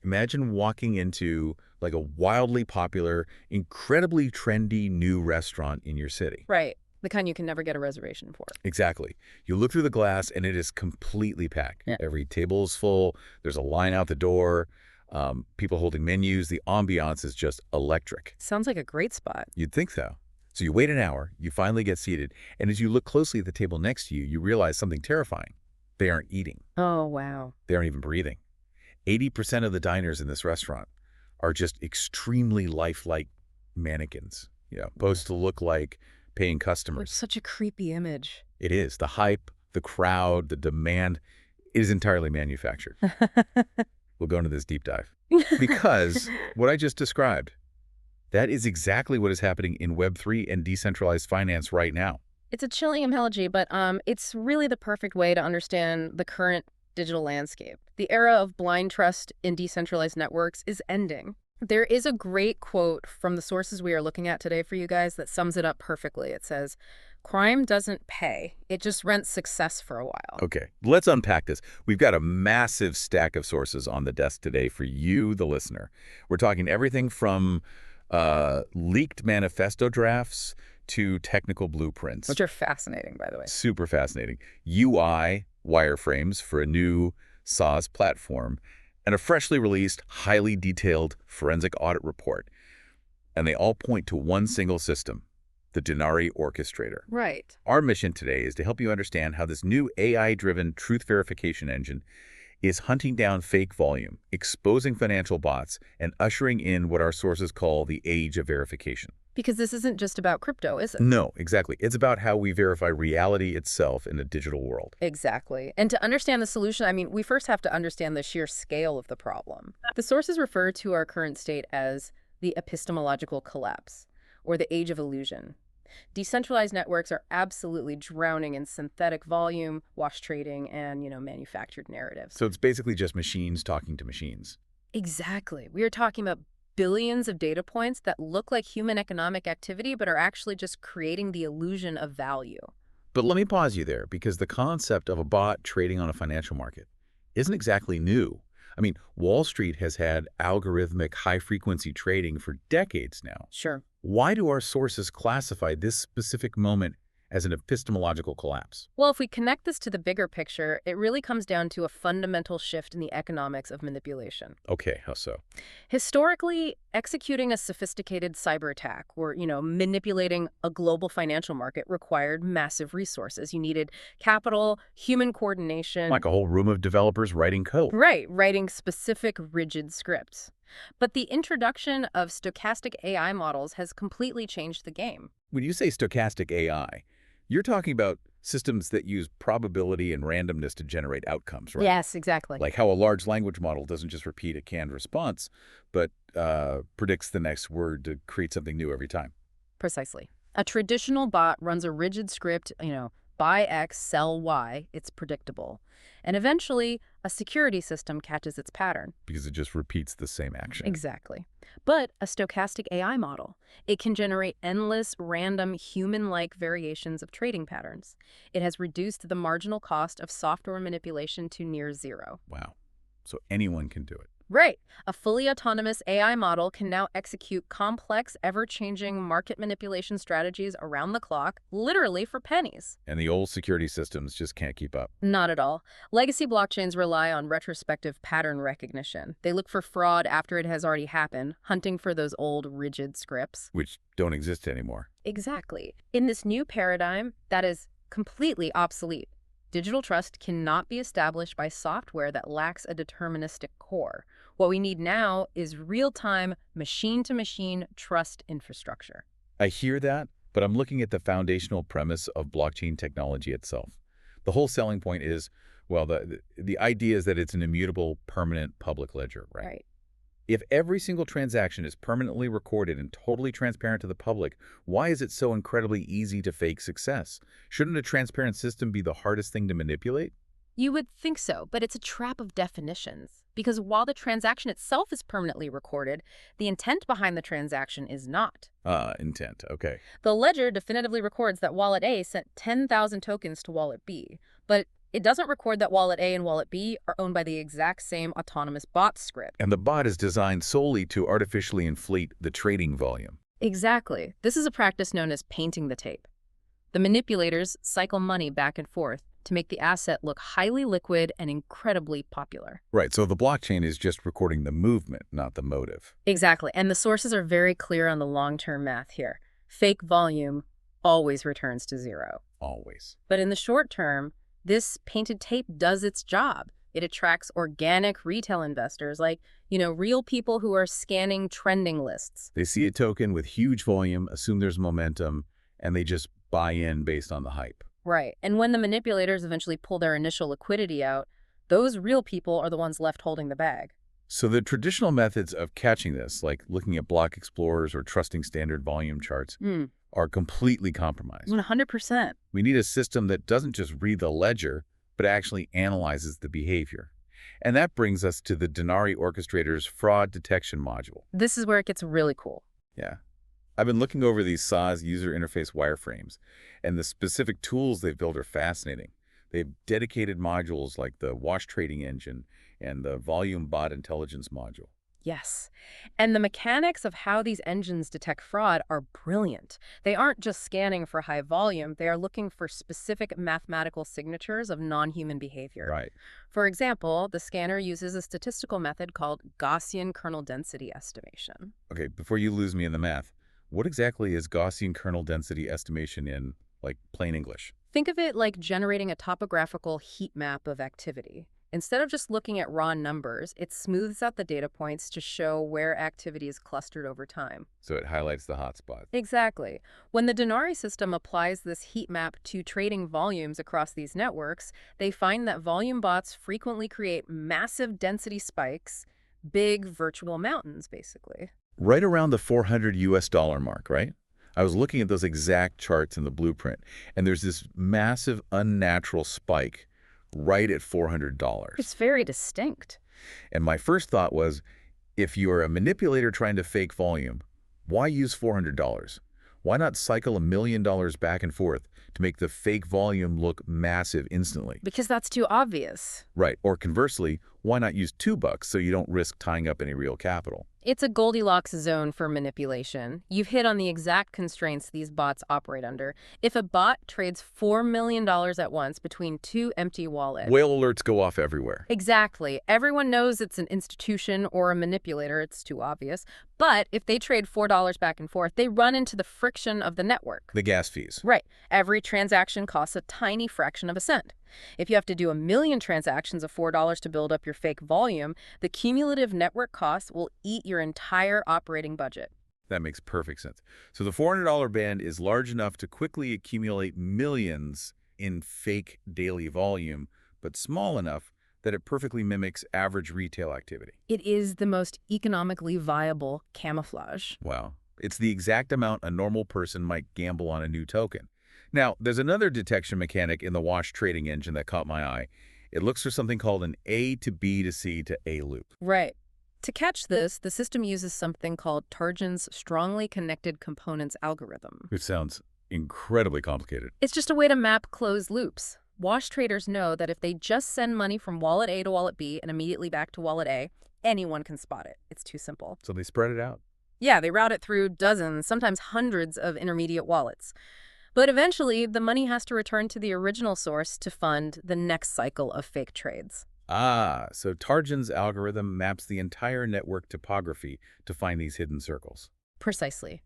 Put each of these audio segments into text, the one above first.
Imagine walking into like a wildly popular, incredibly trendy new restaurant in your city. Right. The kind you can never get a reservation for. Exactly. You look through the glass and it is completely packed. Yeah. Every table is full. There's a line out the door. People holding menus. The ambiance is just electric. Sounds like a great spot. You'd think so. So you wait an hour, you finally get seated, and as you look closely at the table next to you, you realize something terrifying. They aren't eating. Oh, wow. They aren't even breathing. 80% of the diners in this restaurant are just extremely lifelike mannequins, supposed to look like paying customers. It's such a creepy image. It is. The hype, the crowd, the demand, it is entirely manufactured. We'll go into this deep dive. Because what I just described, that is exactly what is happening in Web3 and decentralized finance right now. It's a chilling analogy, but it's really the perfect way to understand the current digital landscape. The era of blind trust in decentralized networks is ending. There is a great quote from the sources we are looking at today for you guys that sums it up perfectly. It says, "Crime doesn't pay. It just rents success for a while." Okay, let's unpack this. We've got a massive stack of sources on the desk today for you, the listener. We're talking everything from leaked manifesto drafts to technical blueprints. Which are fascinating, by the way. Super fascinating. UI wireframes for a new SaaS platform, and a freshly released, highly detailed forensic audit report. And they all point to one single system, the Denarii Orchestrator. Right. Our mission today is to help you understand how this new AI-driven truth verification engine is hunting down fake volume, exposing financial bots, and ushering in what our sources call the age of verification. Because this isn't just about crypto, is it? No, exactly. It's about how we verify reality itself in a digital world. Exactly. And to understand the solution, I mean, we first have to understand the sheer scale of the problem. The sources refer to our current state as the epistemological collapse, or the age of illusion. Decentralized networks are absolutely drowning in synthetic volume, wash trading, and, manufactured narratives. So it's basically just machines talking to machines. Exactly. We are talking about billions of data points that look like human economic activity, but are actually just creating the illusion of value. But let me pause you there, because the concept of a bot trading on a financial market isn't exactly new. I mean, Wall Street has had algorithmic high-frequency trading for decades now. Sure. Why do our sources classify this specific moment as an epistemological collapse? Well, if we connect this to the bigger picture, it really comes down to a fundamental shift in the economics of manipulation. Okay, how so? Historically, executing a sophisticated cyber attack or, manipulating a global financial market required massive resources. You needed capital, human coordination. Like a whole room of developers writing code. Right, writing specific rigid scripts. But the introduction of stochastic AI models has completely changed the game. When you say stochastic AI, you're talking about systems that use probability and randomness to generate outcomes, right? Yes, exactly. Like how a large language model doesn't just repeat a canned response, but predicts the next word to create something new every time. Precisely. A traditional bot runs a rigid script, buy X, sell Y. It's predictable. And eventually, a security system catches its pattern. Because it just repeats the same action. Exactly. But a stochastic AI model, it can generate endless, random, human-like variations of trading patterns. It has reduced the marginal cost of software manipulation to near zero. Wow. So anyone can do it. Right. A fully autonomous AI model can now execute complex, ever-changing market manipulation strategies around the clock, literally for pennies. And the old security systems just can't keep up. Not at all. Legacy blockchains rely on retrospective pattern recognition. They look for fraud after it has already happened, hunting for those old, rigid scripts. Which don't exist anymore. Exactly. In this new paradigm, that is completely obsolete. Digital trust cannot be established by software that lacks a deterministic core. What we need now is real-time, machine-to-machine trust infrastructure. I hear that, but I'm looking at the foundational premise of blockchain technology itself. The whole selling point is, well, the idea is that it's an immutable, permanent public ledger, right? Right. If every single transaction is permanently recorded and totally transparent to the public, why is it so incredibly easy to fake success? Shouldn't a transparent system be the hardest thing to manipulate? You would think so, but it's a trap of definitions. Because while the transaction itself is permanently recorded, the intent behind the transaction is not. Intent, okay. The ledger definitively records that wallet A sent 10,000 tokens to wallet B, but It doesn't record that wallet A and wallet B are owned by the exact same autonomous bot script. And the bot is designed solely to artificially inflate the trading volume. Exactly. This is a practice known as painting the tape. The manipulators cycle money back and forth to make the asset look highly liquid and incredibly popular. Right, so the blockchain is just recording the movement, not the motive. Exactly, and the sources are very clear on the long-term math here. Fake volume always returns to zero. Always. But in the short term, this painted tape does its job. It attracts organic retail investors, like, real people who are scanning trending lists. They see a token with huge volume, assume there's momentum, and they just buy in based on the hype. Right. And when the manipulators eventually pull their initial liquidity out, those real people are the ones left holding the bag. So the traditional methods of catching this, like looking at block explorers or trusting standard volume charts, are completely compromised. 100%. We need a system that doesn't just read the ledger, but actually analyzes the behavior. And that brings us to the Denarii Orchestrator's fraud detection module. This is where it gets really cool. Yeah. I've been looking over these SaaS user interface wireframes, and the specific tools they've built are fascinating. They have dedicated modules like the wash trading engine and the volume bot intelligence module. Yes. And the mechanics of how these engines detect fraud are brilliant. They aren't just scanning for high volume, they are looking for specific mathematical signatures of non-human behavior. Right. For example, the scanner uses a statistical method called Gaussian kernel density estimation. Okay, before you lose me in the math, what exactly is Gaussian kernel density estimation in, like, plain English? Think of it like generating a topographical heat map of activity. Instead of just looking at raw numbers, it smooths out the data points to show where activity is clustered over time. So it highlights the hotspots. Exactly. When the Denarii system applies this heat map to trading volumes across these networks, they find that volume bots frequently create massive density spikes, big virtual mountains, basically. Right around the $400 mark, right? I was looking at those exact charts in the blueprint, and there's this massive unnatural spike right at $400. It's very distinct. And my first thought was, if you're a manipulator trying to fake volume, why use $400? Why not cycle $1 million back and forth to make the fake volume look massive instantly? Because that's too obvious. Right. Or conversely, why not use $2 so you don't risk tying up any real capital? It's a Goldilocks zone for manipulation. You've hit on the exact constraints these bots operate under. If a bot trades $4 million at once between two empty wallets... Whale alerts go off everywhere. Exactly. Everyone knows it's an institution or a manipulator. It's too obvious. But if they trade $4 back and forth, they run into the friction of the network. The gas fees. Right. Every transaction costs a tiny fraction of a cent. If you have to do 1 million transactions of $4 to build up your fake volume, the cumulative network costs will eat your entire operating budget. That makes perfect sense. So the $400 band is large enough to quickly accumulate millions in fake daily volume, but small enough that it perfectly mimics average retail activity. It is the most economically viable camouflage. Wow. It's the exact amount a normal person might gamble on a new token. Now, there's another detection mechanic in the wash trading engine that caught my eye. It looks for something called an A to B to C to A loop. Right. To catch this, the system uses something called Tarjan's strongly connected components algorithm. Which sounds incredibly complicated. It's just a way to map closed loops. Wash traders know that if they just send money from wallet A to wallet B and immediately back to wallet A, anyone can spot it. It's too simple. So they spread it out. Yeah, they route it through dozens, sometimes hundreds of intermediate wallets. But eventually, the money has to return to the original source to fund the next cycle of fake trades. Ah, so Tarjan's algorithm maps the entire network topography to find these hidden circles. Precisely.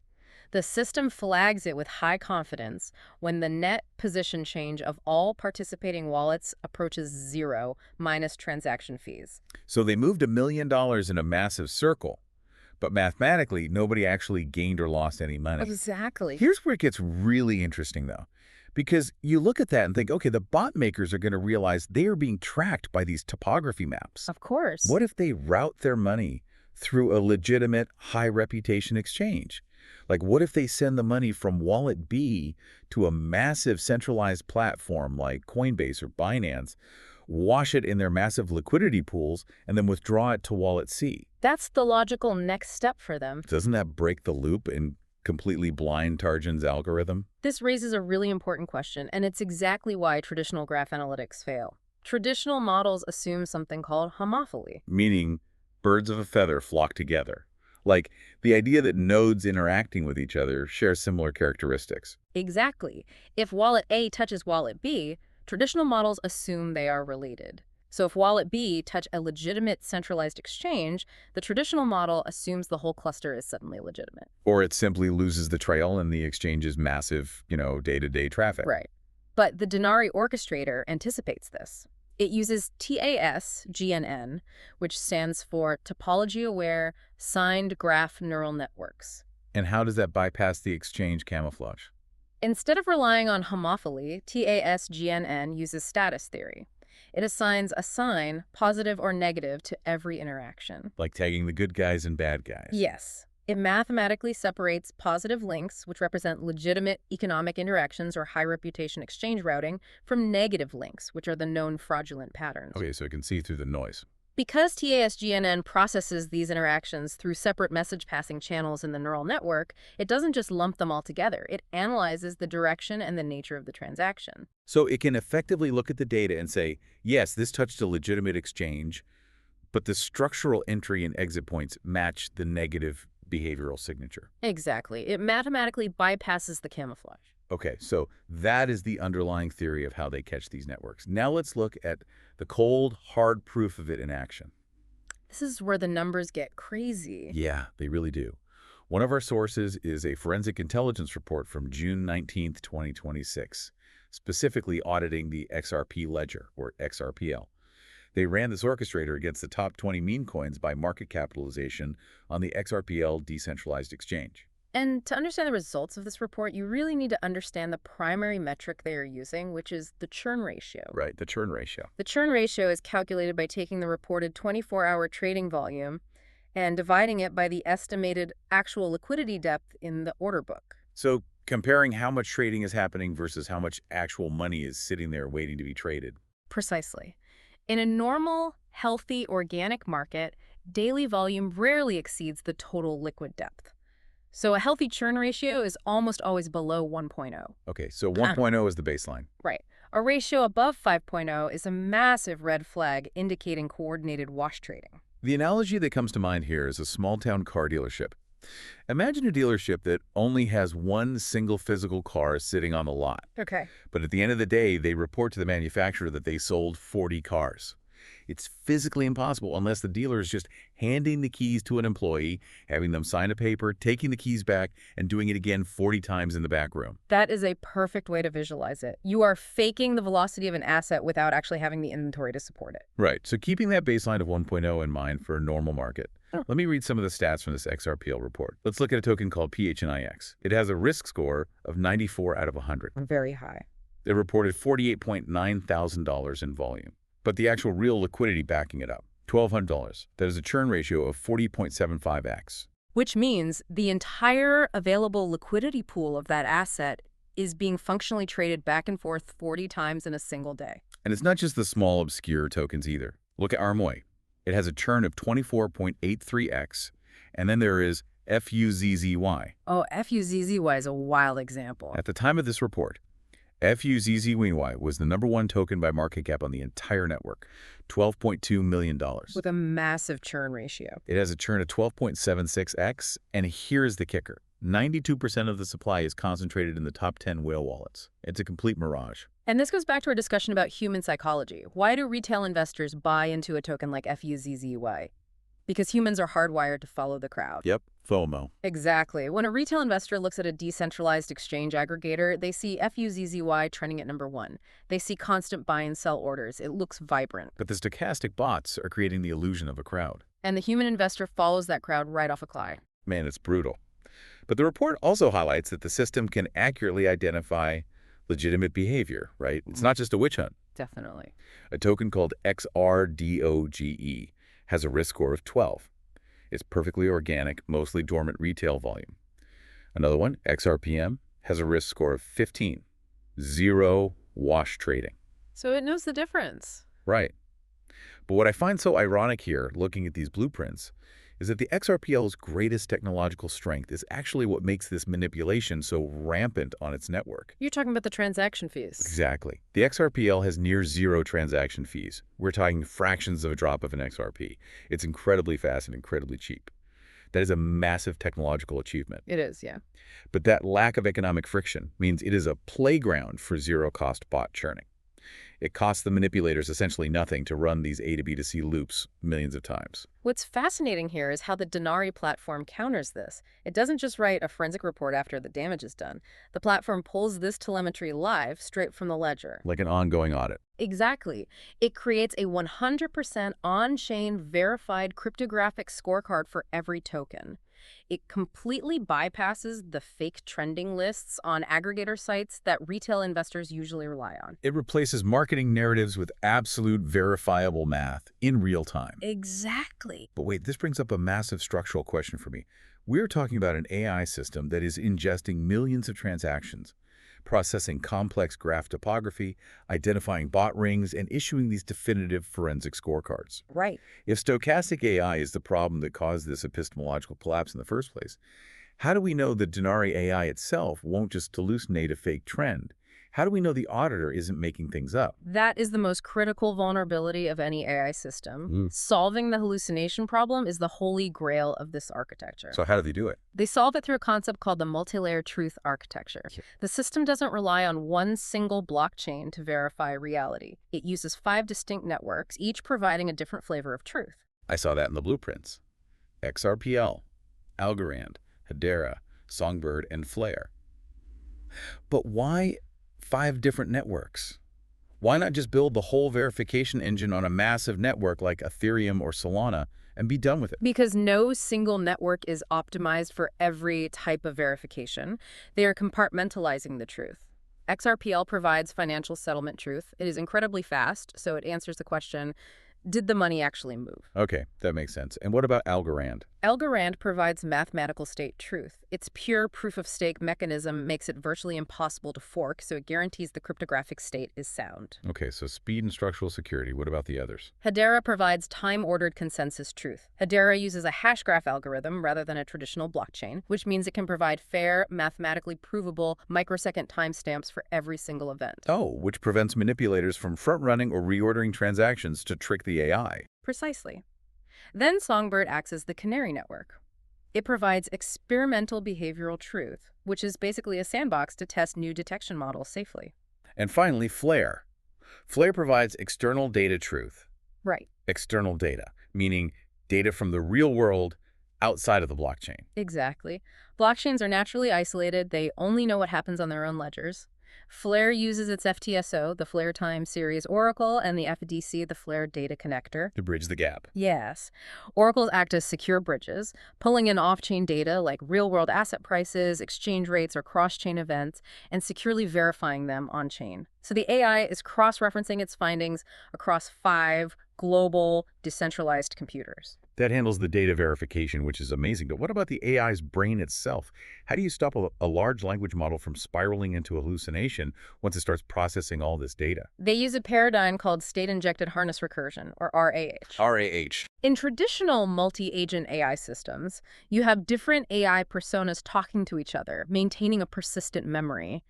The system flags it with high confidence when the net position change of all participating wallets approaches zero, minus transaction fees. So they moved $1 million in a massive circle. But mathematically, nobody actually gained or lost any money. Exactly. Here's where it gets really interesting, though. Because you look at that and think, okay, the bot makers are going to realize they are being tracked by these topography maps. Of course. What if they route their money through a legitimate, high-reputation exchange? Like, what if they send the money from wallet B to a massive centralized platform like Coinbase or Binance, wash it in their massive liquidity pools, and then withdraw it to wallet C? That's the logical next step for them. Doesn't that break the loop and completely blind Tarjan's algorithm? This raises a really important question, and it's exactly why traditional graph analytics fail. Traditional models assume something called homophily. Meaning birds of a feather flock together. Like the idea that nodes interacting with each other share similar characteristics. Exactly. If wallet A touches wallet B, traditional models assume they are related. So if wallet B touch a legitimate centralized exchange, the traditional model assumes the whole cluster is suddenly legitimate. Or it simply loses the trail in the exchange's massive, day-to-day traffic. Right. But the Denarii Orchestrator anticipates this. It uses TAS-GNN, which stands for Topology-Aware Signed Graph Neural Networks. And how does that bypass the exchange camouflage? Instead of relying on homophily, TAS-GNN uses status theory. It assigns a sign, positive or negative, to every interaction. Like tagging the good guys and bad guys. Yes. It mathematically separates positive links, which represent legitimate economic interactions or high-reputation exchange routing, from negative links, which are the known fraudulent patterns. Okay, so it can see through the noise. Because TAS-GNN processes these interactions through separate message-passing channels in the neural network, it doesn't just lump them all together. It analyzes the direction and the nature of the transaction. So it can effectively look at the data and say, yes, this touched a legitimate exchange, but the structural entry and exit points match the negative behavioral signature. Exactly. It mathematically bypasses the camouflage. Okay, so that is the underlying theory of how they catch these networks. Now let's look at the cold, hard proof of it in action. This is where the numbers get crazy. Yeah, they really do. One of our sources is a forensic intelligence report from June 19th, 2026, specifically auditing the XRP Ledger, or XRPL. They ran this orchestrator against the top 20 meme coins by market capitalization on the XRPL decentralized exchange. And to understand the results of this report, you really need to understand the primary metric they are using, which is the churn ratio. Right, the churn ratio. The churn ratio is calculated by taking the reported 24-hour trading volume and dividing it by the estimated actual liquidity depth in the order book. So comparing how much trading is happening versus how much actual money is sitting there waiting to be traded. Precisely. In a normal, healthy, organic market, daily volume rarely exceeds the total liquid depth. So a healthy churn ratio is almost always below 1.0. Okay, so 1.0 is the baseline. Right. A ratio above 5.0 is a massive red flag indicating coordinated wash trading. The analogy that comes to mind here is a small-town car dealership. Imagine a dealership that only has one single physical car sitting on the lot. Okay. But at the end of the day, they report to the manufacturer that they sold 40 cars. It's physically impossible unless the dealer is just handing the keys to an employee, having them sign a paper, taking the keys back, and doing it again 40 times in the back room. That is a perfect way to visualize it. You are faking the velocity of an asset without actually having the inventory to support it. Right, so keeping that baseline of 1.0 in mind for a normal market. Let me read some of the stats from this XRPL report. Let's look at a token called PHNIX. It has a risk score of 94 out of 100. Very high. It reported $48.9 thousand in volume. But the actual real liquidity backing it up, $1,200. That is a churn ratio of 40.75x. Which means the entire available liquidity pool of that asset is being functionally traded back and forth 40 times in a single day. And it's not just the small, obscure tokens either. Look at Armoy. It has a churn of 24.83x, and then there is FUZZY. Oh, FUZZY is a wild example. At the time of this report, FUZZY was the #1 token by market cap on the entire network, $12.2 million. With a massive churn ratio. It has a churn of 12.76x, and here's the kicker. 92% of the supply is concentrated in the top 10 whale wallets. It's a complete mirage. And this goes back to our discussion about human psychology. Why do retail investors buy into a token like FUZZY? Because humans are hardwired to follow the crowd. Yep, FOMO. Exactly. When a retail investor looks at a decentralized exchange aggregator, they see FUZZY trending at #1. They see constant buy and sell orders. It looks vibrant. But the stochastic bots are creating the illusion of a crowd. And the human investor follows that crowd right off a cliff. Man, it's brutal. But the report also highlights that the system can accurately identify legitimate behavior, right? It's not just a witch hunt. Definitely. A token called XRDOGE has a risk score of 12. It's perfectly organic, mostly dormant retail volume. Another one, XRPM, has a risk score of 15. Zero wash trading. So it knows the difference. Right. But what I find so ironic here, looking at these blueprints, is that the XRPL's greatest technological strength is actually what makes this manipulation so rampant on its network. You're talking about the transaction fees. Exactly. The XRPL has near zero transaction fees. We're talking fractions of a drop of an XRP. It's incredibly fast and incredibly cheap. That is a massive technological achievement. It is, yeah. But that lack of economic friction means it is a playground for zero-cost bot churning. It costs the manipulators essentially nothing to run these A to B to C loops millions of times. What's fascinating here is how the Denarii platform counters this. It doesn't just write a forensic report after the damage is done. The platform pulls this telemetry live straight from the ledger. Like an ongoing audit. Exactly. It creates a 100% on-chain verified cryptographic scorecard for every token. It completely bypasses the fake trending lists on aggregator sites that retail investors usually rely on. It replaces marketing narratives with absolute verifiable math in real time. Exactly. But wait, this brings up a massive structural question for me. We're talking about an AI system that is ingesting millions of transactions, processing complex graph topography, identifying bot rings, and issuing these definitive forensic scorecards. Right. If stochastic AI is the problem that caused this epistemological collapse in the first place, how do we know that Denarii AI itself won't just hallucinate a fake trend? How do we know the auditor isn't making things up? That is the most critical vulnerability of any AI system. Solving the hallucination problem is the holy grail of this architecture. So how do they do it? They solve it through a concept called the multi-layer truth architecture. The system doesn't rely on one single blockchain to verify reality. It uses 5 distinct networks, each providing a different flavor of truth. I saw that in the blueprints. XRPL, Algorand, Hedera, Songbird, and FLR. But why 5 different networks? Why not just build the whole verification engine on a massive network like Ethereum or Solana and be done with it? Because no single network is optimized for every type of verification. They are compartmentalizing the truth. XRPL provides financial settlement truth. It is incredibly fast, so it answers the question, did the money actually move? Okay, that makes sense. And what about Algorand? Algorand provides mathematical state truth. Its pure proof-of-stake mechanism makes it virtually impossible to fork, so it guarantees the cryptographic state is sound. Okay, so speed and structural security. What about the others? Hedera provides time-ordered consensus truth. Hedera uses a hashgraph algorithm rather than a traditional blockchain, which means it can provide fair, mathematically provable, microsecond timestamps for every single event. Oh, which prevents manipulators from front-running or reordering transactions to trick the AI. Precisely. Then Songbird acts as the canary network. It provides experimental behavioral truth, which is basically a sandbox to test new detection models safely. And finally, FLR. FLR provides external data truth. Right. External data, meaning data from the real world outside of the blockchain. Exactly. Blockchains are naturally isolated. They only know what happens on their own ledgers. FLR uses its FTSO, the FLR Time Series Oracle, and the FDC, the FLR Data Connector. To bridge the gap. Yes. Oracles act as secure bridges, pulling in off-chain data like real-world asset prices, exchange rates, or cross-chain events, and securely verifying them on-chain. So the AI is cross-referencing its findings across 5 global, decentralized computers. That handles the data verification, which is amazing. But what about the AI's brain itself? How do you stop a large language model from spiraling into hallucination once it starts processing all this data? They use a paradigm called state-injected harness recursion, or RAH. RAH. In traditional multi-agent AI systems, you have different AI personas talking to each other, maintaining a persistent memory.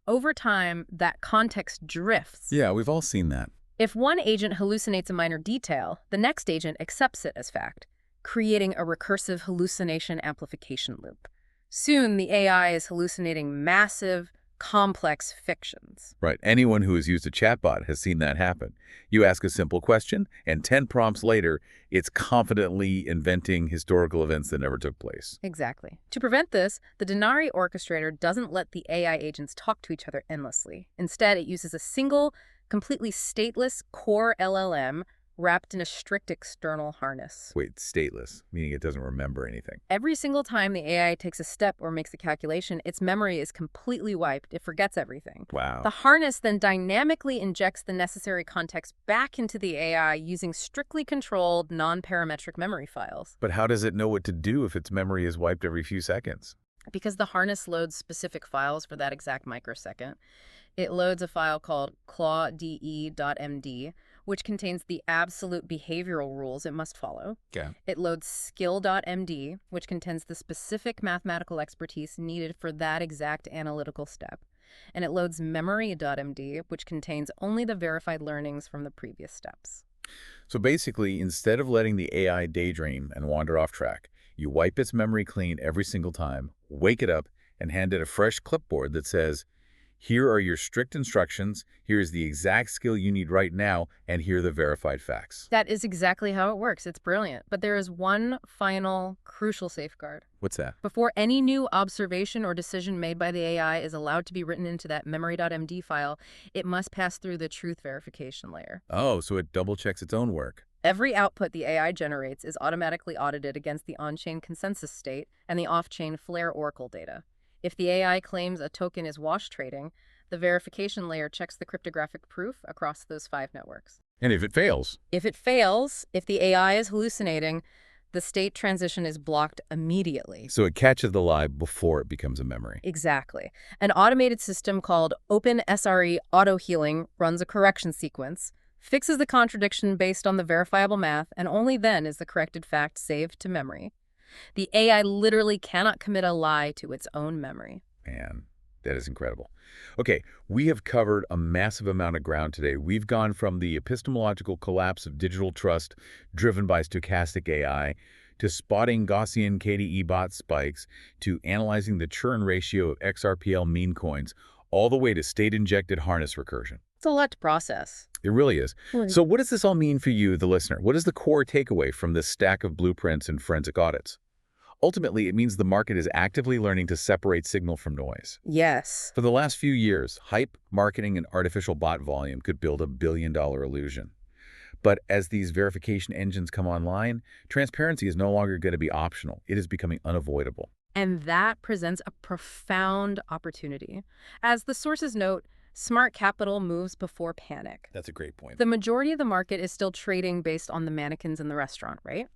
Over time, that context drifts. Yeah, we've all seen that. If one agent hallucinates a minor detail, the next agent accepts it as fact, creating a recursive hallucination amplification loop. Soon, the AI is hallucinating massive, complex fictions. Right. Anyone who has used a chatbot has seen that happen. You ask a simple question, and 10 prompts later, it's confidently inventing historical events that never took place. Exactly. To prevent this, the Denarii Orchestrator doesn't let the AI agents talk to each other endlessly. Instead, it uses a single, completely stateless core LLM wrapped in a strict external harness. Wait, stateless, meaning it doesn't remember anything. Every single time the AI takes a step or makes a calculation, its memory is completely wiped. It forgets everything. Wow. The harness then dynamically injects the necessary context back into the AI using strictly controlled, non-parametric memory files. But how does it know what to do if its memory is wiped every few seconds? Because the harness loads specific files for that exact microsecond. It loads a file called clawde.md, which contains the absolute behavioral rules it must follow. Okay. It loads skill.md, which contains the specific mathematical expertise needed for that exact analytical step. And it loads memory.md, which contains only the verified learnings from the previous steps. So basically, instead of letting the AI daydream and wander off track, you wipe its memory clean every single time, wake it up, and hand it a fresh clipboard that says, here are your strict instructions, here is the exact skill you need right now, and here are the verified facts. That is exactly how it works. It's brilliant. But there is one final crucial safeguard. What's that? Before any new observation or decision made by the AI is allowed to be written into that memory.md file, it must pass through the truth verification layer. Oh, so it double-checks its own work. Every output the AI generates is automatically audited against the on-chain consensus state and the off-chain FLR Oracle data. If the AI claims a token is wash trading, the verification layer checks the cryptographic proof across those 5 networks. And if it fails? If it fails, if the AI is hallucinating, the state transition is blocked immediately. So it catches the lie before it becomes a memory. Exactly. An automated system called OpenSRE Auto-Healing runs a correction sequence, fixes the contradiction based on the verifiable math, and only then is the corrected fact saved to memory. The AI literally cannot commit a lie to its own memory. Man, that is incredible. Okay, we have covered a massive amount of ground today. We've gone from the epistemological collapse of digital trust driven by stochastic AI to spotting Gaussian KDE bot spikes to analyzing the churn ratio of XRPL meme coins, all the way to state-injected harness recursion. It's a lot to process. It really is. So what does this all mean for you, the listener? What is the core takeaway from this stack of blueprints and forensic audits? Ultimately, it means the market is actively learning to separate signal from noise. Yes. For the last few years, hype, marketing, and artificial bot volume could build a billion-dollar illusion. But as these verification engines come online, transparency is no longer going to be optional. It is becoming unavoidable. And that presents a profound opportunity. As the sources note, smart capital moves before panic. That's a great point. The majority of the market is still trading based on the mannequins in the restaurant, right?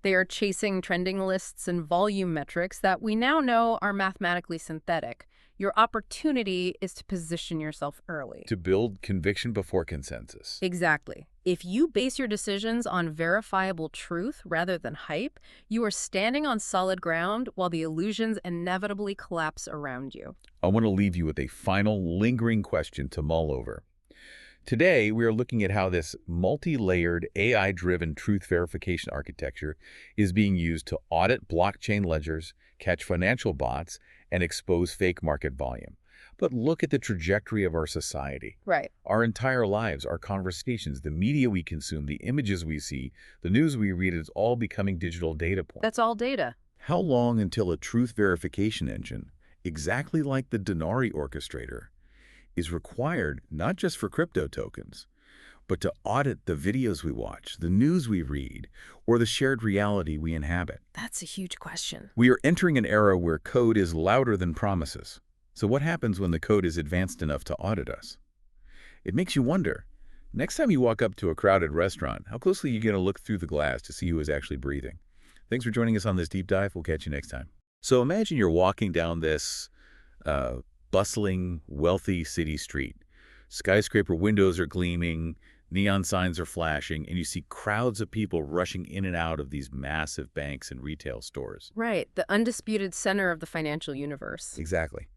They are chasing trending lists and volume metrics that we now know are mathematically synthetic. Your opportunity is to position yourself early. To build conviction before consensus. Exactly. If you base your decisions on verifiable truth rather than hype, you are standing on solid ground while the illusions inevitably collapse around you. I want to leave you with a final lingering question to mull over. Today, we are looking at how this multi-layered AI-driven truth verification architecture is being used to audit blockchain ledgers, catch financial bots, and expose fake market volume. But look at the trajectory of our society. Right. Our entire lives, our conversations, the media we consume, the images we see, the news we read, is all becoming digital data points. That's all data. How long until a truth verification engine, exactly like the Denarii Orchestrator, is required not just for crypto tokens, but to audit the videos we watch, the news we read, or the shared reality we inhabit? That's a huge question. We are entering an era where code is louder than promises. So what happens when the code is advanced enough to audit us? It makes you wonder, next time you walk up to a crowded restaurant, how closely are you going to look through the glass to see who is actually breathing? Thanks for joining us on this deep dive. We'll catch you next time. So imagine you're walking down this bustling, wealthy city street. Skyscraper windows are gleaming, neon signs are flashing, and you see crowds of people rushing in and out of these massive banks and retail stores. Right, the undisputed center of the financial universe. Exactly.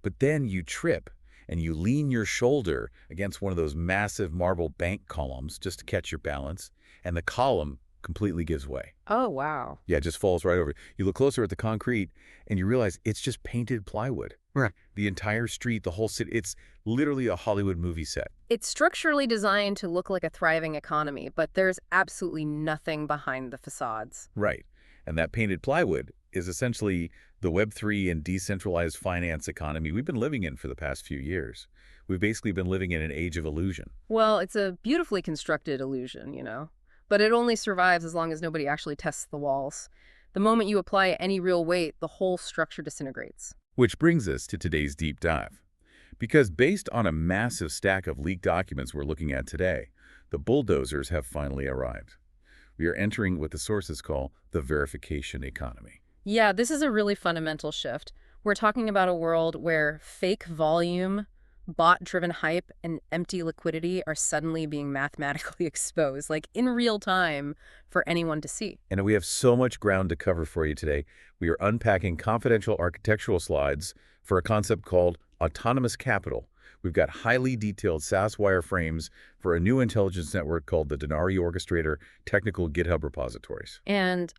But then you trip and you lean your shoulder against one of those massive marble bank columns just to catch your balance, and the column completely gives way. Oh, wow. Yeah, it just falls right over. You look closer at the concrete and you realize it's just painted plywood. Right. The entire street, the whole city, it's literally a Hollywood movie set. It's structurally designed to look like a thriving economy, but there's absolutely nothing behind the facades. Right. And that painted plywood is essentially the Web3 and decentralized finance economy we've been living in for the past few years. We've basically been living in an age of illusion. Well, it's a beautifully constructed illusion, but it only survives as long as nobody actually tests the walls. The moment you apply any real weight, the whole structure disintegrates. Which brings us to today's deep dive. Because based on a massive stack of leaked documents we're looking at today, the bulldozers have finally arrived. We are entering what the sources call the verification economy. Yeah, this is a really fundamental shift. We're talking about a world where fake volume, Bot-driven hype and empty liquidity are suddenly being mathematically exposed, like in real time, for anyone to see. And we have so much ground to cover for you today. We are unpacking confidential architectural slides for a concept called autonomous capital. We've got highly detailed SAS wireframes for a new intelligence network called the Denarii Orchestrator technical GitHub repositories. And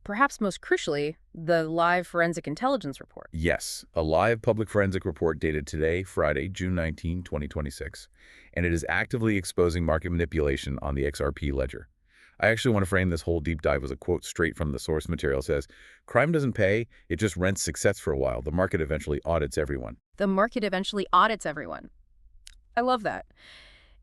perhaps most crucially, the live forensic intelligence report. Yes, a live public forensic report dated today, Friday, June 19, 2026, and it is actively exposing market manipulation on the XRP Ledger. I actually want to frame this whole deep dive as a quote straight from the source material. It says, "Crime doesn't pay, it just rents success for a while. The market eventually audits everyone." The market eventually audits everyone. I love that.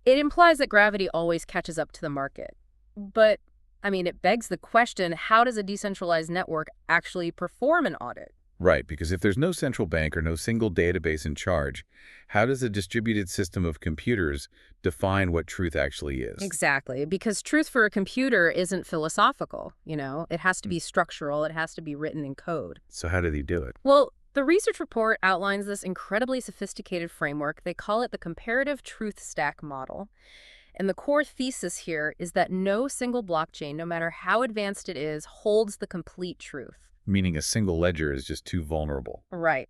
It implies that gravity always catches up to the market. But, I mean, it begs the question, how does a decentralized network actually perform an audit? Right, because if there's no central bank or no single database in charge, how does a distributed system of computers define what truth actually is? Exactly, because truth for a computer isn't philosophical, It has to be structural, it has to be written in code. So how do they do it? Well, the research report outlines this incredibly sophisticated framework. They call it the comparative truth stack model. And the core thesis here is that no single blockchain, no matter how advanced it is, holds the complete truth. Meaning a single ledger is just too vulnerable. Right.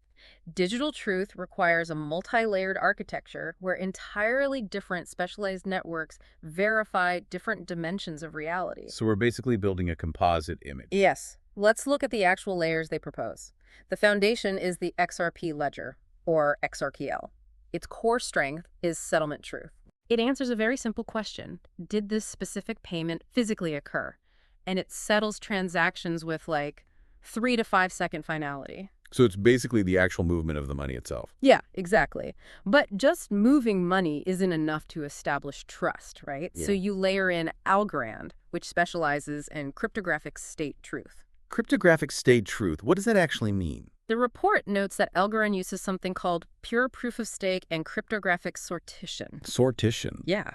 Digital truth requires a multi-layered architecture where entirely different specialized networks verify different dimensions of reality. So we're basically building a composite image. Yes. Let's look at the actual layers they propose. The foundation is the XRP Ledger, or XRPL. Its core strength is settlement truth. It answers a very simple question. Did this specific payment physically occur? And it settles transactions with 3 to 5 second finality. So it's basically the actual movement of the money itself. Yeah, exactly. But just moving money isn't enough to establish trust, right? Yeah. So you layer in Algorand, which specializes in cryptographic state truth. Cryptographic state truth, what does that actually mean? The report notes that Algorand uses something called pure proof of stake and cryptographic sortition. Sortition? Yeah.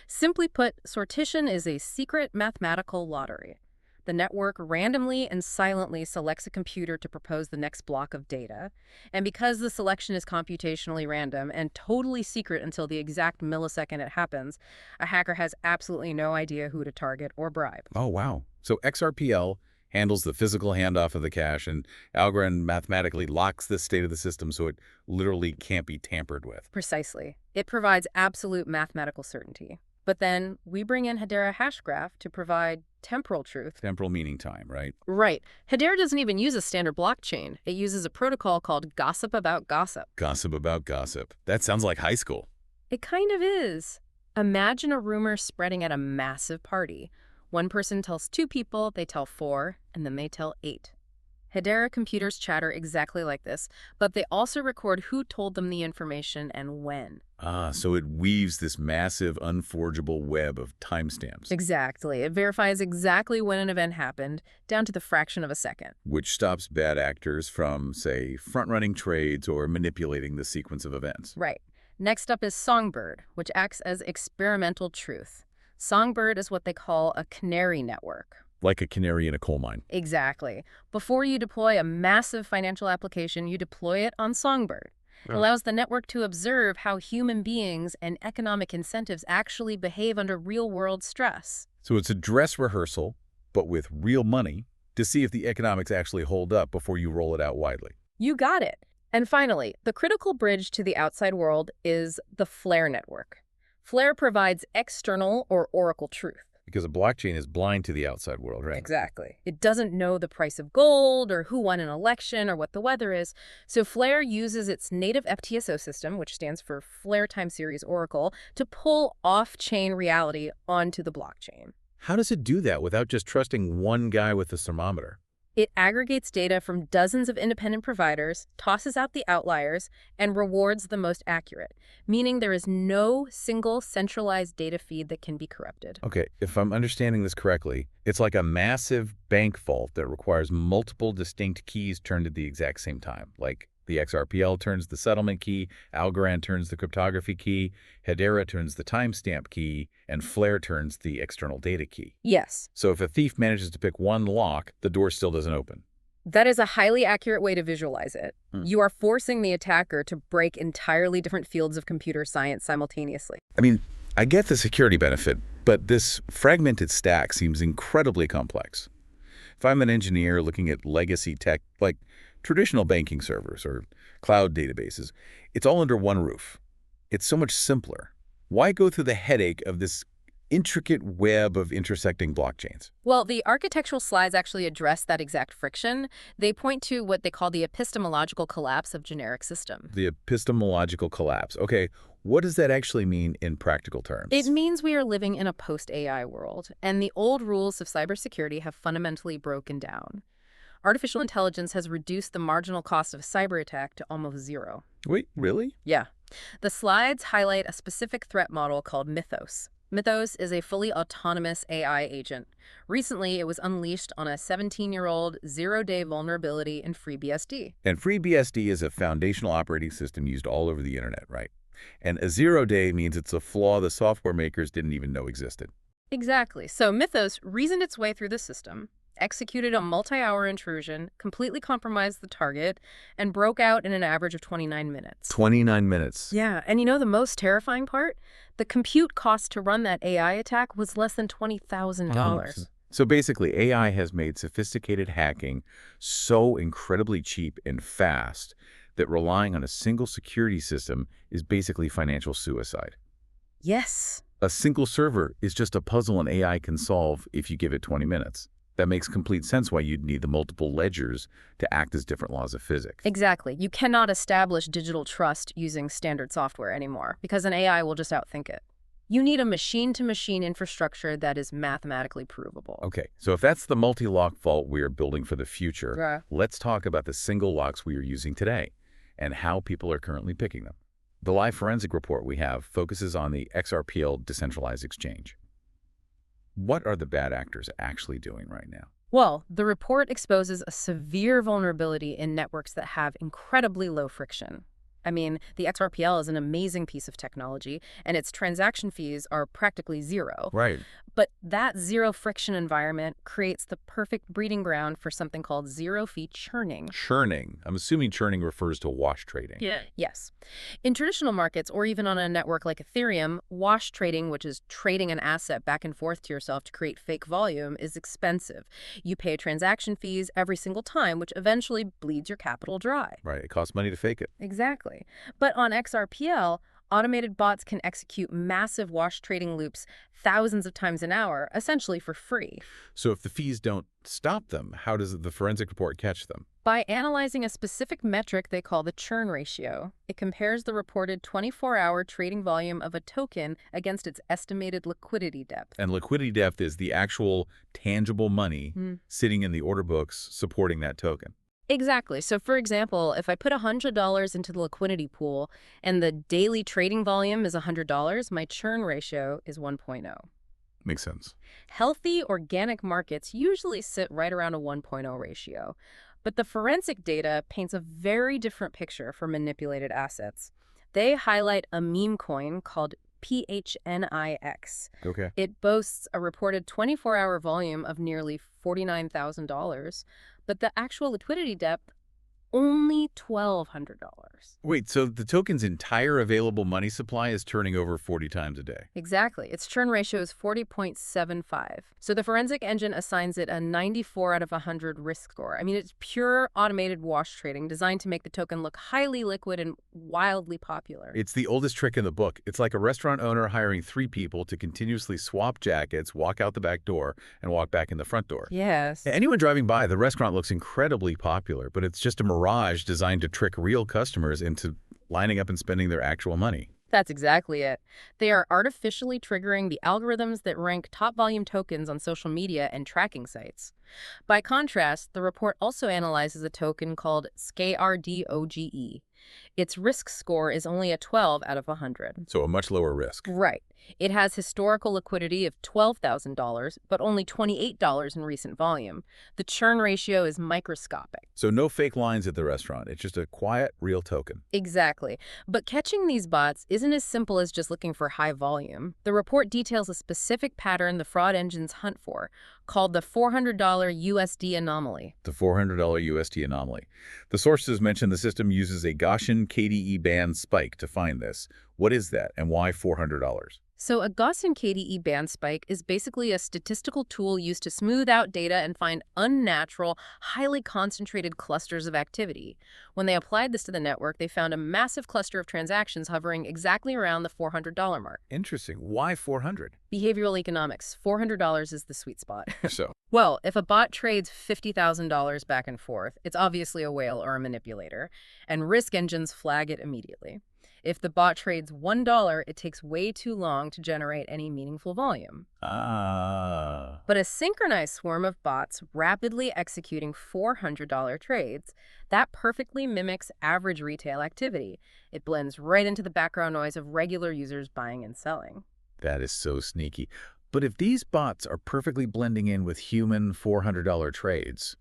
Simply put, sortition is a secret mathematical lottery. The network randomly and silently selects a computer to propose the next block of data. And because the selection is computationally random and totally secret until the exact millisecond it happens, a hacker has absolutely no idea who to target or bribe. Oh, wow. So XRPL handles the physical handoff of the cash, and Algorand mathematically locks the state of the system so it literally can't be tampered with. Precisely. It provides absolute mathematical certainty. But then we bring in Hedera Hashgraph to provide temporal truth. Temporal meaning time, right? Right. Hedera doesn't even use a standard blockchain. It uses a protocol called gossip about gossip. Gossip about gossip. That sounds like high school. It kind of is. Imagine a rumor spreading at a massive party. One person tells 2 people, they tell 4, and then they tell 8. Hedera computers chatter exactly like this, but they also record who told them the information and when. So it weaves this massive, unforgeable web of timestamps. Exactly. It verifies exactly when an event happened, down to the fraction of a second. Which stops bad actors from, say, front-running trades or manipulating the sequence of events. Right. Next up is Songbird, which acts as experimental truth. Songbird is what they call a canary network. Like a canary in a coal mine. Exactly. Before you deploy a massive financial application, you deploy it on Songbird. It allows the network to observe how human beings and economic incentives actually behave under real-world stress. So it's a dress rehearsal, but with real money, to see if the economics actually hold up before you roll it out widely. You got it. And finally, the critical bridge to the outside world is the FLR network. FLR provides external or oracle truth. Because a blockchain is blind to the outside world, right? Exactly. It doesn't know the price of gold or who won an election or what the weather is. So FLR uses its native FTSO system, which stands for FLR Time Series Oracle, to pull off-chain reality onto the blockchain. How does it do that without just trusting one guy with a thermometer? It aggregates data from dozens of independent providers, tosses out the outliers, and rewards the most accurate, meaning there is no single centralized data feed that can be corrupted. Okay, if I'm understanding this correctly, it's like a massive bank vault that requires multiple distinct keys turned at the exact same time. Like the XRPL turns the settlement key, Algorand turns the cryptography key, Hedera turns the timestamp key, and FLR turns the external data key. Yes. So if a thief manages to pick one lock, the door still doesn't open. That is a highly accurate way to visualize it. You are forcing the attacker to break entirely different fields of computer science simultaneously. I mean, I get the security benefit, but this fragmented stack seems incredibly complex. If I'm an engineer looking at legacy tech like traditional banking servers or cloud databases, it's all under one roof. It's so much simpler. Why go through the headache of this intricate web of intersecting blockchains? Well, the architectural slides actually address that exact friction. They point to what they call the epistemological collapse of generic systems. The epistemological collapse. Okay, what does that actually mean in practical terms? It means we are living in a post-AI world, and the old rules of cybersecurity have fundamentally broken down. Artificial intelligence has reduced the marginal cost of a cyber attack to almost zero. Wait, really? Yeah. The slides highlight a specific threat model called Mythos. Mythos is a fully autonomous AI agent. Recently, it was unleashed on a 17-year-old zero-day vulnerability in FreeBSD. And FreeBSD is a foundational operating system used all over the internet, right? And a zero-day means it's a flaw the software makers didn't even know existed. Exactly. So Mythos reasoned its way through the system, executed a multi-hour intrusion, completely compromised the target, and broke out in an average of 29 minutes. 29 minutes. Yeah, and you know the most terrifying part? The compute cost to run that AI attack was less than $20,000. So basically, AI has made sophisticated hacking so incredibly cheap and fast that relying on a single security system is basically financial suicide. Yes. A single server is just a puzzle an AI can solve if you give it 20 minutes. That makes complete sense why you'd need the multiple ledgers to act as different laws of physics. Exactly. You cannot establish digital trust using standard software anymore because an AI will just outthink it. You need a machine-to-machine infrastructure that is mathematically provable. Okay, so if that's the multi-lock vault we are building for the future, let's talk about the single locks we are using today and how people are currently picking them. The live forensic report we have focuses on the XRPL decentralized exchange. What are the bad actors actually doing right now? Well, the report exposes a severe vulnerability in networks that have incredibly low friction. I mean, the XRPL is an amazing piece of technology, and its transaction fees are practically zero. Right. But that zero-friction environment creates the perfect breeding ground for something called zero-fee churning. Churning. I'm assuming churning refers to wash trading. Yeah. Yes. In traditional markets, or even on a network like Ethereum, wash trading, which is trading an asset back and forth to yourself to create fake volume, is expensive. You pay transaction fees every single time, which eventually bleeds your capital dry. Right. It costs money to fake it. Exactly. But on XRPL, automated bots can execute massive wash trading loops thousands of times an hour, essentially for free. So if the fees don't stop them, how does the forensic report catch them? By analyzing a specific metric they call the churn ratio, it compares the reported 24-hour trading volume of a token against its estimated liquidity depth. And liquidity depth is the actual tangible money sitting in the order books supporting that token. Exactly. So for example, if I put $100 into the liquidity pool and the daily trading volume is $100, my churn ratio is 1.0. Makes sense. Healthy organic markets usually sit right around a 1.0 ratio. But the forensic data paints a very different picture for manipulated assets. They highlight a meme coin called PHNIX. Okay. It boasts a reported 24-hour volume of nearly $49,000, but the actual liquidity depth, only $1,200. Wait, so the token's entire available money supply is turning over 40 times a day? Exactly. Its churn ratio is 40.75. So the forensic engine assigns it a 94 out of 100 risk score. I mean, it's pure automated wash trading designed to make the token look highly liquid and wildly popular. It's the oldest trick in the book. It's like a restaurant owner hiring 3 people to continuously swap jackets, walk out the back door, and walk back in the front door. Yes. Anyone driving by, the restaurant looks incredibly popular, but it's just a mirage designed to trick real customers into lining up and spending their actual money. That's exactly it. They are artificially triggering the algorithms that rank top volume tokens on social media and tracking sites. By contrast, the report also analyzes a token called SKRDOGE. Its risk score is only a 12 out of 100. So a much lower risk. Right. It has historical liquidity of $12,000, but only $28 in recent volume. The churn ratio is microscopic. So no fake lines at the restaurant. It's just a quiet, real token. Exactly. But catching these bots isn't as simple as just looking for high volume. The report details a specific pattern the fraud engines hunt for, called the $400 USD anomaly. The $400 USD anomaly. The sources mention the system uses a Gaussian KDE band spike to find this. What is that, and why $400? So a Gaussian KDE band spike is basically a statistical tool used to smooth out data and find unnatural, highly concentrated clusters of activity. When they applied this to the network, they found a massive cluster of transactions hovering exactly around the $400 mark. Interesting. Why 400? Behavioral economics. $400 is the sweet spot. So, Well, if a bot trades $50,000 back and forth, it's obviously a whale or a manipulator, and risk engines flag it immediately. If the bot trades $1, it takes way too long to generate any meaningful volume. But a synchronized swarm of bots rapidly executing $400 trades, that perfectly mimics average retail activity. It blends right into the background noise of regular users buying and selling. that is so sneaky. But if these bots are perfectly blending in with human $400 trades,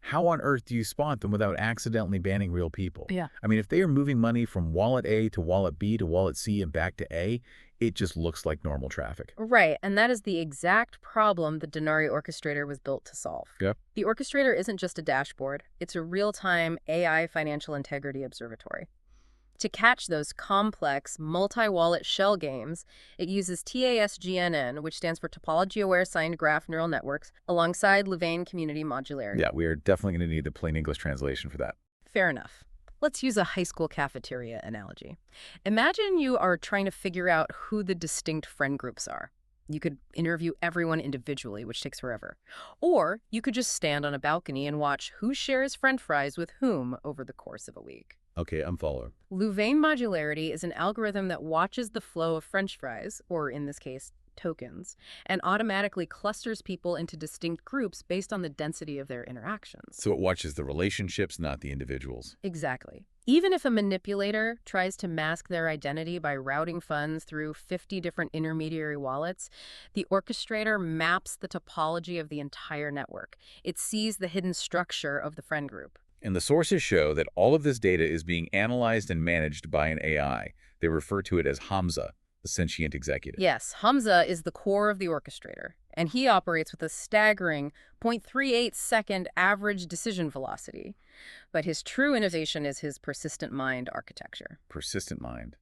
how on earth do you spot them without accidentally banning real people? Yeah. I mean, if they are moving money from wallet A to wallet B to wallet C and back to A, it just looks like normal traffic. Right, and that is the exact problem the Denarii Orchestrator was built to solve. Yep. The Orchestrator isn't just a dashboard, it's a real-time AI financial integrity observatory. To catch those complex, multi-wallet shell games, it uses TASGNN, which stands for Topology-Aware Signed Graph Neural Networks, alongside Louvain Community Modularity. Yeah, we are definitely going to need the plain English translation for that. Fair enough. Let's use a high school cafeteria analogy. Imagine you are trying to figure out who the distinct friend groups are. You could interview everyone individually, which takes forever. Or you could just stand on a balcony and watch who shares French fries with whom over the course of a week. Okay, I'm following. Louvain modularity is an algorithm that watches the flow of French fries, or in this case, tokens, and automatically clusters people into distinct groups based on the density of their interactions. So it watches the relationships, not the individuals. Exactly. Even if a manipulator tries to mask their identity by routing funds through 50 different intermediary wallets, the orchestrator maps the topology of the entire network. It sees the hidden structure of the friend group. And the sources show that all of this data is being analyzed and managed by an AI. They refer to it as Hamza, the sentient executive. Yes, Hamza is the core of the orchestrator, and he operates with a staggering 0.38-second average decision velocity. But his true innovation is his persistent mind architecture. Persistent mind.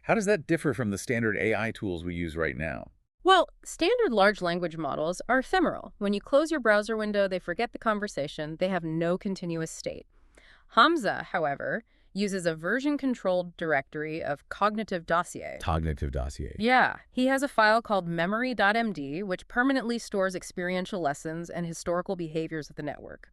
How does that differ from the standard AI tools we use right now? Well, standard large language models are ephemeral. When you close your browser window, they forget the conversation. They have no continuous state. Hamza, however, uses a version-controlled directory of cognitive dossier. Cognitive dossier. Yeah, he has a file called memory.md, which permanently stores experiential lessons and historical behaviors of the network.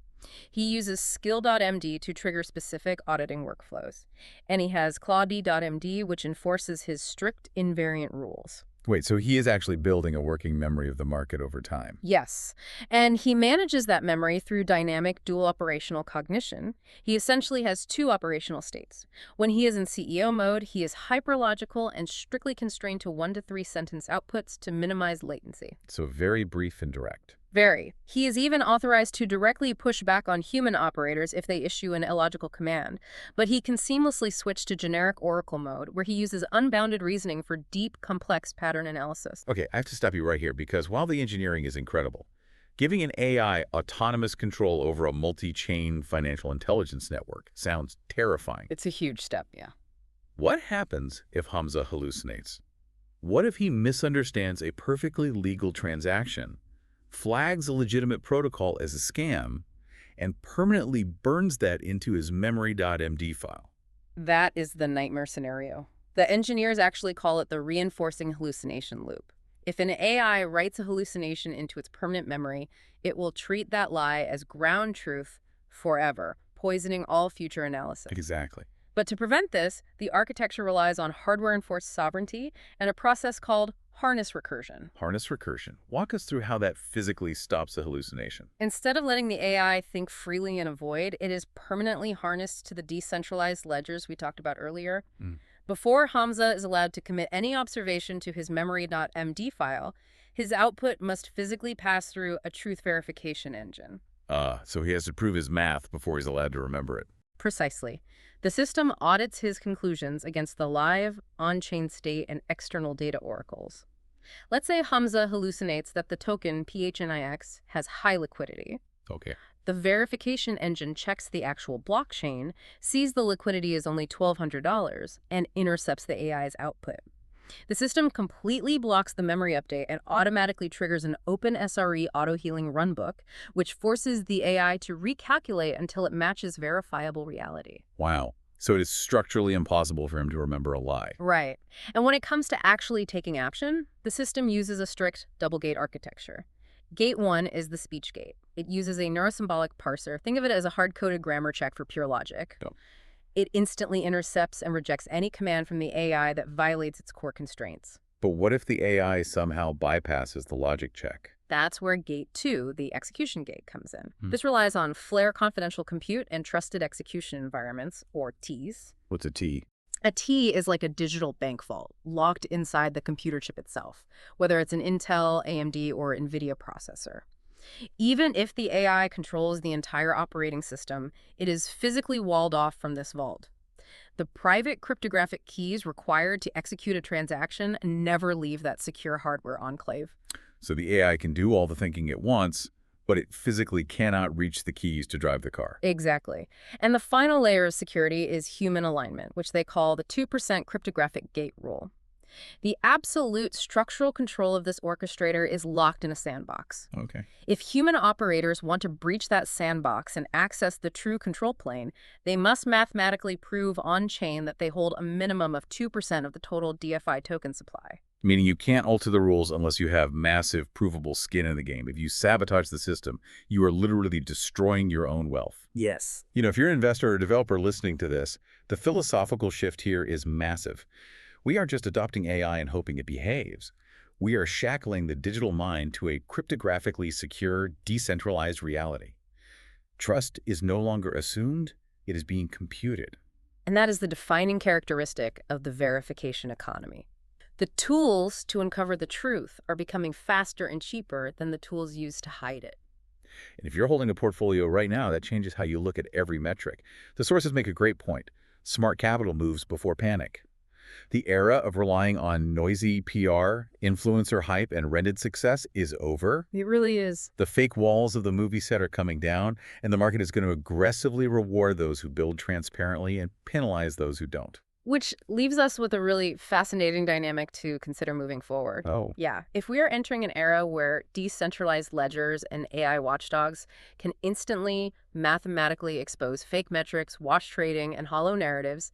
He uses skill.md to trigger specific auditing workflows. And he has claudi.md, which enforces his strict invariant rules. Wait, so he is actually building a working memory of the market over time. Yes, and he manages that memory through dynamic dual operational cognition. He essentially has two operational states. When he is in CEO mode, he is hyperlogical and strictly constrained to 1 to 3 sentence outputs to minimize latency. So very brief and direct. Very. He is even authorized to directly push back on human operators if they issue an illogical command, but he can seamlessly switch to generic Oracle mode, where he uses unbounded reasoning for deep, complex pattern analysis. Okay, I have to stop you right here because while the engineering is incredible, giving an AI autonomous control over a multi-chain financial intelligence network sounds terrifying. It's a huge step, yeah. What happens if Hamza hallucinates? What if he misunderstands a perfectly legal transaction, flags a legitimate protocol as a scam, and permanently burns that into his memory.md file? That is the nightmare scenario. The engineers actually call it the reinforcing hallucination loop. If an AI writes a hallucination into its permanent memory, it will treat that lie as ground truth forever, poisoning all future analysis. Exactly. But to prevent this, the architecture relies on hardware-enforced sovereignty and a process called harness recursion. Harness recursion. Walk us through how that physically stops the hallucination. Instead of letting the AI think freely and avoid, it is permanently harnessed to the decentralized ledgers we talked about earlier. Before Hamza is allowed to commit any observation to his memory.md file, his output must physically pass through a truth verification engine. So he has to prove his math before he's allowed to remember it. Precisely. The system audits his conclusions against the live, on-chain state and external data oracles. Let's say Hamza hallucinates that the token PHNIX has high liquidity. Okay. The verification engine checks the actual blockchain, sees the liquidity is only $1,200, and intercepts the AI's output. The system completely blocks the memory update and automatically triggers an OpenSRE auto-healing runbook, which forces the AI to recalculate until it matches verifiable reality. Wow. So it is structurally impossible for him to remember a lie. Right. And when it comes to actually taking action, the system uses a strict double-gate architecture. Gate 1 is the speech gate. It uses a neurosymbolic parser. Think of it as a hard-coded grammar check for pure logic. Yep. It instantly intercepts and rejects any command from the AI that violates its core constraints. But what if the AI somehow bypasses the logic check? That's where Gate 2, the execution gate, comes in. This relies on FLR confidential compute and trusted execution environments, or TEEs. What's a T? A T is like a digital bank vault, locked inside the computer chip itself, whether it's an Intel, AMD, or NVIDIA processor. Even if the AI controls the entire operating system, it is physically walled off from this vault. The private cryptographic keys required to execute a transaction never leave that secure hardware enclave. So the AI can do all the thinking it wants, but it physically cannot reach the keys to drive the car. Exactly. And the final layer of security is human alignment, which they call the 2% cryptographic gate rule. The absolute structural control of this orchestrator is locked in a sandbox. Okay. If human operators want to breach that sandbox and access the true control plane, they must mathematically prove on-chain that they hold a minimum of 2% of the total DFI token supply. Meaning you can't alter the rules unless you have massive provable skin in the game. If you sabotage the system, you are literally destroying your own wealth. Yes. If you're an investor or developer listening to this, the philosophical shift here is massive. We aren't just adopting AI and hoping it behaves. We are shackling the digital mind to a cryptographically secure, decentralized reality. Trust is no longer assumed, it is being computed. And that is the defining characteristic of the verification economy. The tools to uncover the truth are becoming faster and cheaper than the tools used to hide it. And if you're holding a portfolio right now, that changes how you look at every metric. The sources make a great point. Smart capital moves before panic. The era of relying on noisy PR, influencer hype, and rented success is over. It really is. The fake walls of the movie set are coming down, and the market is going to aggressively reward those who build transparently and penalize those who don't. Which leaves us with a really fascinating dynamic to consider moving forward. Oh. Yeah, if we are entering an era where decentralized ledgers and AI watchdogs can instantly, mathematically expose fake metrics, wash trading, and hollow narratives,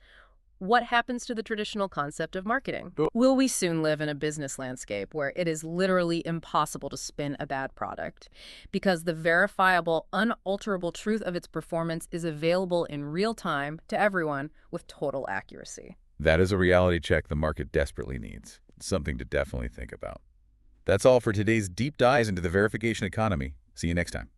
what happens to the traditional concept of marketing? Will we soon live in a business landscape where it is literally impossible to spin a bad product because the verifiable, unalterable truth of its performance is available in real time to everyone with total accuracy? That is a reality check the market desperately needs. It's something to definitely think about. That's all for today's deep dives into the verification economy. See you next time.